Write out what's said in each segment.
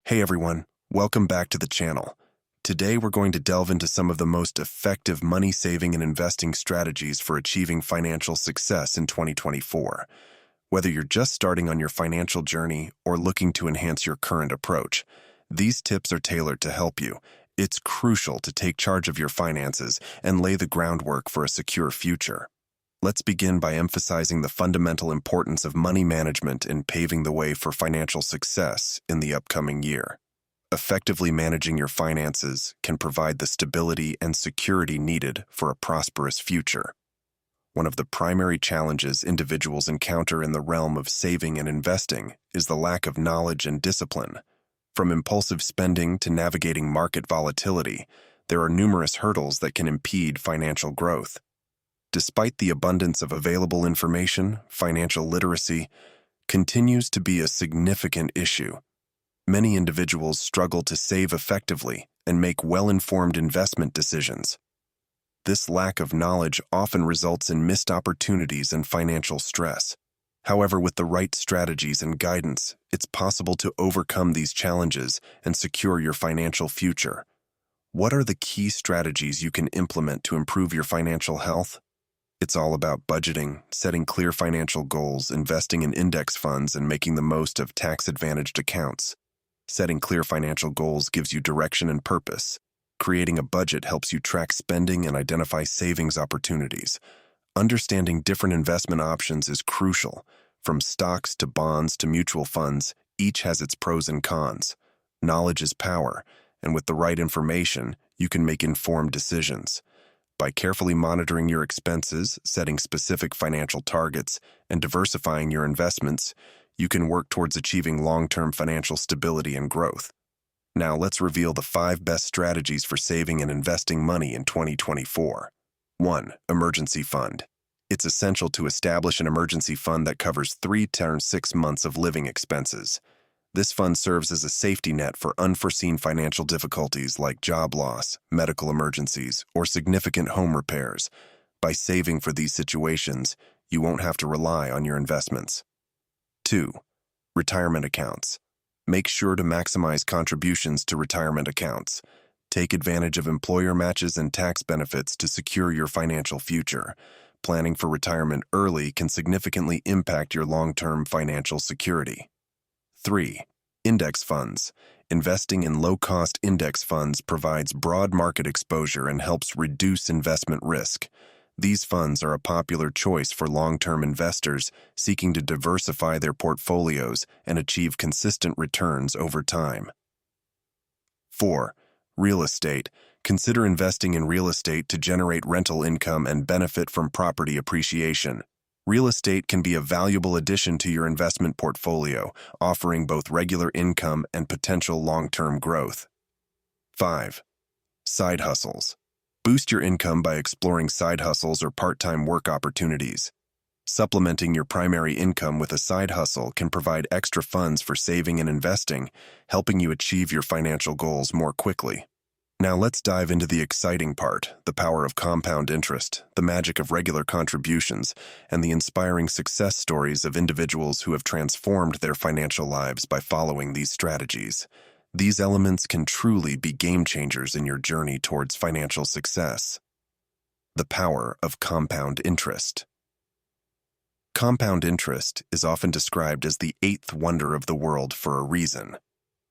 Hey everyone, welcome back to the channel. Today we're going to delve into some of the most effective money-saving and investing strategies for achieving financial success in 2024. Whether you're just starting on your financial journey or looking to enhance your current approach, these tips are tailored to help you. It's crucial to take charge of your finances and lay the groundwork for a secure future. Let's begin by emphasizing the fundamental importance of money management in paving the way for financial success in the upcoming year. Effectively managing your finances can provide the stability and security needed for a prosperous future. One of the primary challenges individuals encounter in the realm of saving and investing is the lack of knowledge and discipline. From impulsive spending to navigating market volatility, there are numerous hurdles that can impede financial growth. Despite the abundance of available information, financial literacy continues to be a significant issue. Many individuals struggle to save effectively and make well-informed investment decisions. This lack of knowledge often results in missed opportunities and financial stress. However, with the right strategies and guidance, it's possible to overcome these challenges and secure your financial future. What are the key strategies you can implement to improve your financial health? It's all about budgeting, setting clear financial goals, investing in index funds, and making the most of tax-advantaged accounts. Setting clear financial goals gives you direction and purpose. Creating a budget helps you track spending and identify savings opportunities. Understanding different investment options is crucial. From stocks to bonds to mutual funds, each has its pros and cons. Knowledge is power, and with the right information, you can make informed decisions. By carefully monitoring your expenses, setting specific financial targets, and diversifying your investments, you can work towards achieving long-term financial stability and growth. Now let's reveal the 5 best strategies for saving and investing money in 2024. 1. Emergency fund. It's essential to establish an emergency fund that covers 3 to 6 months of living expenses. This fund serves as a safety net for unforeseen financial difficulties like job loss, medical emergencies, or significant home repairs. By saving for these situations, you won't have to rely on your investments. 2. Retirement accounts. Make sure to maximize contributions to retirement accounts. Take advantage of employer matches and tax benefits to secure your financial future. Planning for retirement early can significantly impact your long-term financial security. 3. Index funds. Investing in low-cost index funds provides broad market exposure and helps reduce investment risk. These funds are a popular choice for long-term investors seeking to diversify their portfolios and achieve consistent returns over time. 4. Real estate. Consider investing in real estate to generate rental income and benefit from property appreciation. Real estate can be a valuable addition to your investment portfolio, offering both regular income and potential long-term growth. 5. Side hustles. Boost your income by exploring side hustles or part-time work opportunities. Supplementing your primary income with a side hustle can provide extra funds for saving and investing, helping you achieve your financial goals more quickly. Now let's dive into the exciting part, the power of compound interest, the magic of regular contributions, and the inspiring success stories of individuals who have transformed their financial lives by following these strategies. These elements can truly be game changers in your journey towards financial success. The power of compound interest. Compound interest is often described as the 8th wonder of the world for a reason.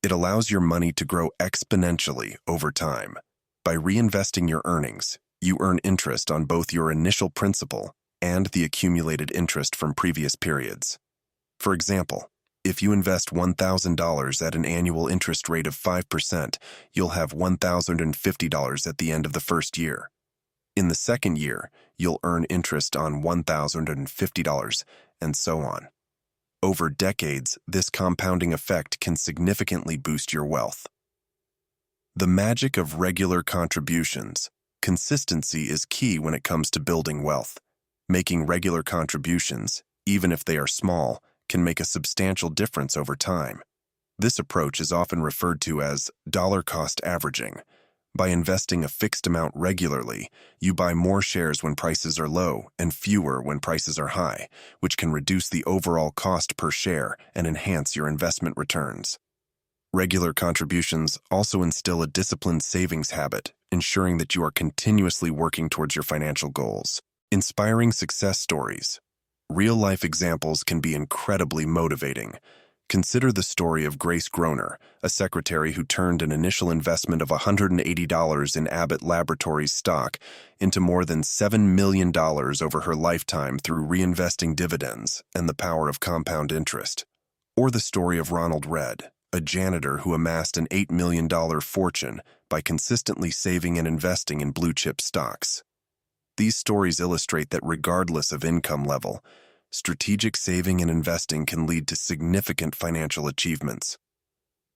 It allows your money to grow exponentially over time. By reinvesting your earnings, you earn interest on both your initial principal and the accumulated interest from previous periods. For example, if you invest $1,000 at an annual interest rate of 5%, you'll have $1,050 at the end of the first year. In the second year, you'll earn interest on $1,050, and so on. Over decades, this compounding effect can significantly boost your wealth. The magic of regular contributions. Consistency is key when it comes to building wealth. Making regular contributions, even if they are small, can make a substantial difference over time. This approach is often referred to as dollar-cost averaging. By investing a fixed amount regularly, you buy more shares when prices are low and fewer when prices are high, which can reduce the overall cost per share and enhance your investment returns. Regular contributions also instill a disciplined savings habit, ensuring that you are continuously working towards your financial goals. Inspiring success stories. Real-life examples can be incredibly motivating. Consider the story of Grace Groner, a secretary who turned an initial investment of $180 in Abbott Laboratories stock into more than $7 million over her lifetime through reinvesting dividends and the power of compound interest. Or the story of Ronald Redd, a janitor who amassed an $8 million fortune by consistently saving and investing in blue-chip stocks. These stories illustrate that regardless of income level, strategic saving and investing can lead to significant financial achievements.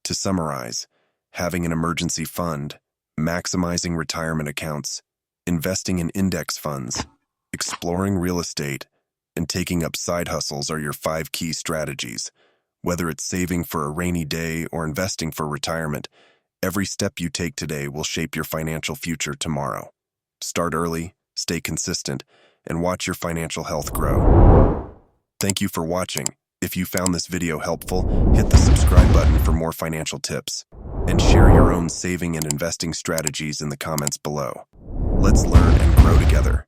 To summarize, having an emergency fund, maximizing retirement accounts, investing in index funds, exploring real estate, and taking up side hustles are your 5 key strategies. Whether it's saving for a rainy day or investing for retirement, every step you take today will shape your financial future tomorrow. Start early, stay consistent, and watch your financial health grow. Thank you for watching. If you found this video helpful, hit the subscribe button for more financial tips, and share your own saving and investing strategies in the comments below. Let's learn and grow together.